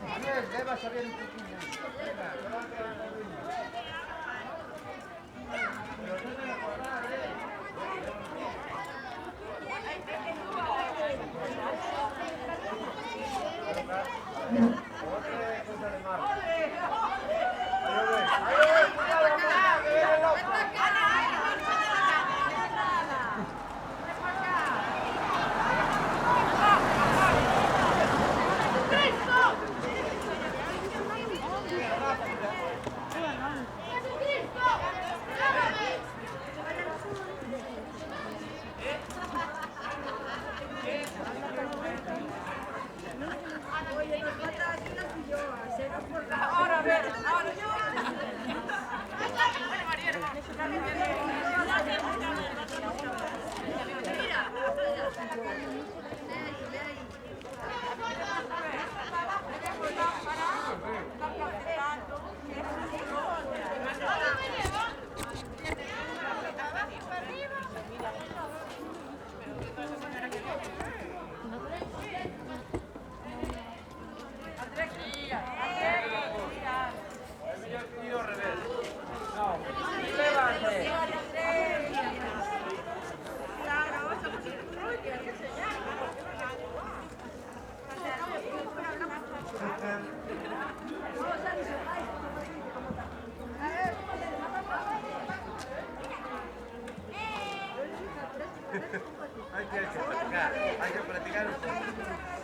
Manuel, debes saber un poquito. Venga, te va a quedar bien. Pero no me acordar, Otra cosa de mar. Ahora a ver, ahora yo. Hay que practicar un poco.